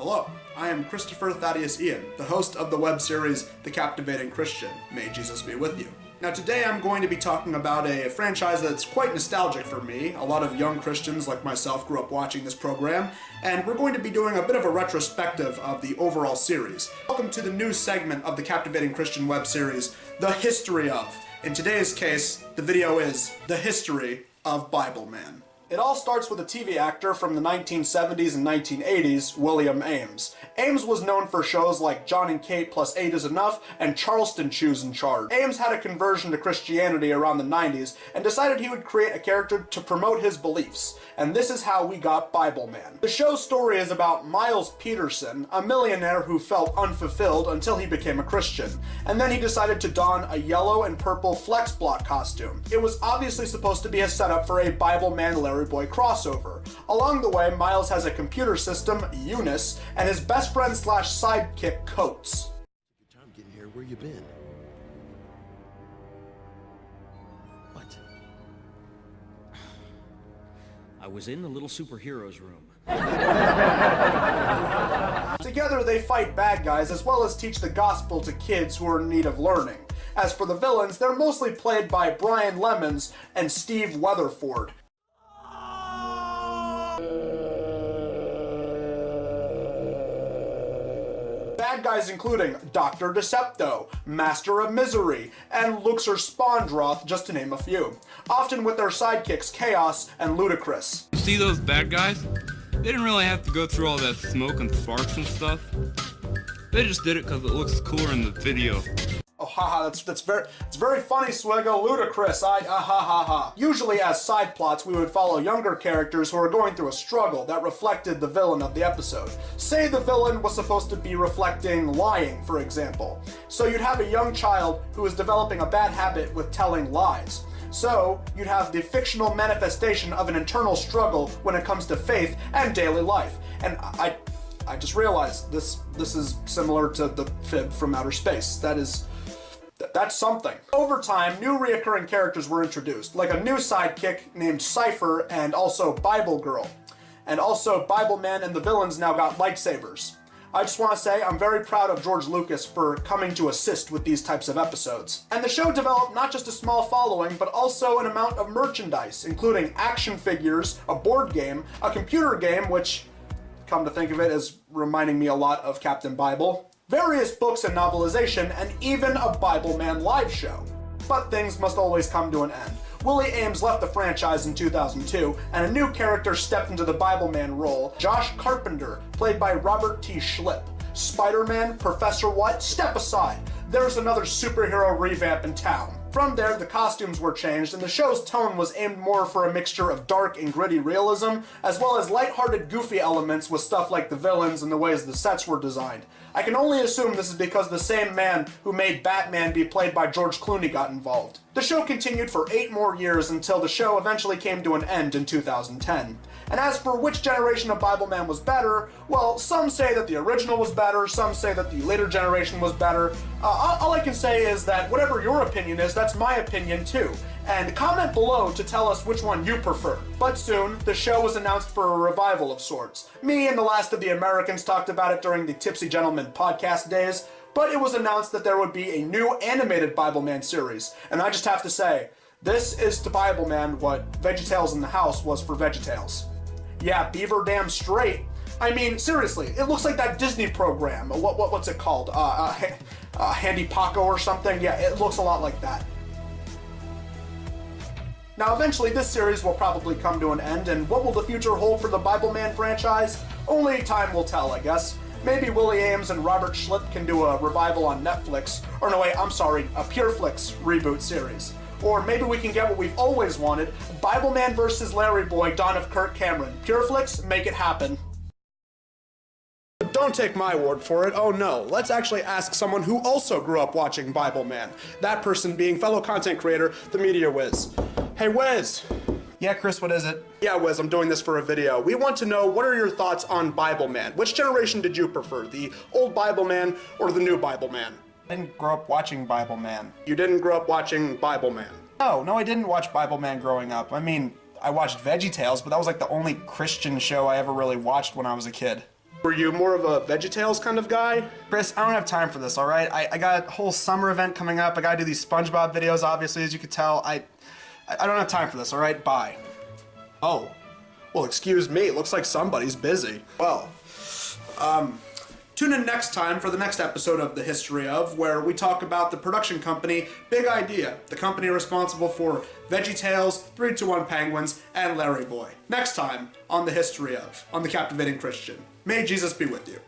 Hello, I am Christopher Thaddeus Ian, the host of the web series The Captivating Christian. May Jesus be with you. Now today I'm going to be talking about a franchise that's quite nostalgic for me. A lot of young Christians like myself grew up watching this program, and we're going to be doing a bit of a retrospective of the overall series. Welcome to the new segment of the Captivating Christian web series, The History of. In today's case, the video is The History of Bibleman. It all starts with a TV actor from the 1970s and 1980s, Willie Aames. Aames was known for shows like John and Kate plus 8 is Enough and Charleston Chews in Charge. Aames had a conversion to Christianity around the 90s and decided he would create a character to promote his beliefs. And this is how we got Bibleman. The show's story is about Miles Peterson, a millionaire who felt unfulfilled until he became a Christian. And then he decided to don a yellow and purple flex block costume. It was obviously supposed to be a setup for a Bibleman Larry Boy crossover. Along the way, Miles has a computer system, Eunice, and his best friend slash sidekick, Coates. Good time getting here. Where you been? What? I was in the little superheroes room. Together they fight bad guys as well as teach the gospel to kids who are in need of learning. As for the villains, they're mostly played by Brian Lemons and Steve Weatherford. Bad guys including Dr. Decepto, Master of Misery, and Luxor Spawndroth, just to name a few. Often with their sidekicks Chaos and Ludicrous. You see those bad guys? They didn't really have to go through all that smoke and sparks and stuff. They just did it because it looks cooler in the video. Oh, haha, it's very funny, Swiggo. Ludicrous, ha ha ha. Usually as side plots, we would follow younger characters who are going through a struggle that reflected the villain of the episode. Say the villain was supposed to be reflecting lying, for example. So you'd have a young child who is developing a bad habit with telling lies. So you'd have the fictional manifestation of an internal struggle when it comes to faith and daily life. And I just realized this is similar to the fib from outer space. That's something. Over time, new reoccurring characters were introduced, like a new sidekick named Cypher and also Bible Girl. And also Bibleman and the villains now got lightsabers. I just want to say I'm very proud of George Lucas for coming to assist with these types of episodes. And the show developed not just a small following, but also an amount of merchandise, including action figures, a board game, a computer game, which, come to think of it, is reminding me a lot of Captain Bible, various books and novelization, and even a Bibleman live show. But things must always come to an end. Willie Aames left the franchise in 2002, and a new character stepped into the Bibleman role, Josh Carpenter, played by Robert T. Schlip. Spider-Man, Professor What? Step aside. There's another superhero revamp in town. From there, the costumes were changed, and the show's tone was aimed more for a mixture of dark and gritty realism, as well as lighthearted, goofy elements with stuff like the villains and the ways the sets were designed. I can only assume this is because the same man who made Batman be played by George Clooney got involved. The show continued for 8 more years until the show eventually came to an end in 2010. And as for which generation of Bibleman was better, well, some say that the original was better, some say that the later generation was better. All I can say is that whatever your opinion is, that's my opinion too. And comment below to tell us which one you prefer. But soon, the show was announced for a revival of sorts. Me and the last of the Americans talked about it during the Tipsy Gentleman podcast days, but it was announced that there would be a new animated Bibleman series. And I just have to say, this is to Bibleman what VeggieTales in the House was for VeggieTales. Yeah, beaver damn straight. I mean, seriously, it looks like that Disney program. What's it called? Handy Paco or something? Yeah, it looks a lot like that. Now, eventually, this series will probably come to an end, and what will the future hold for the Bibleman franchise? Only time will tell, I guess. Maybe Willie Aames and Robert Schlip can do a revival on Netflix. Or no, wait, I'm sorry, a PureFlix reboot series. Or maybe we can get what we've always wanted, Bibleman vs. Larry Boy, Dawn of Kirk Cameron. PureFlix, make it happen. Don't take my word for it, oh no. Let's actually ask someone who also grew up watching Bibleman. That person being fellow content creator, the Media Wiz. Hey Wiz. Yeah, Chris, what is it? Yeah, Wiz, I'm doing this for a video. We want to know, what are your thoughts on Bibleman? Which generation did you prefer, the old Bibleman or the new Bibleman? I didn't grow up watching Bibleman. You didn't grow up watching Bibleman? No, I didn't watch Bibleman growing up. I mean, I watched VeggieTales, but that was like the only Christian show I ever really watched when I was a kid. Were you more of a VeggieTales kind of guy? Chris, I don't have time for this, all right? I got a whole summer event coming up. I gotta do these SpongeBob videos, obviously, as you could tell. I don't have time for this, all right? Bye. Oh. Well, excuse me. Looks like somebody's busy. Well, tune in next time for the next episode of The History Of, where we talk about the production company Big Idea, the company responsible for VeggieTales, 3-2-1 Penguins, and Larry Boy. Next time on The History Of, on The Captivating Christian. May Jesus be with you.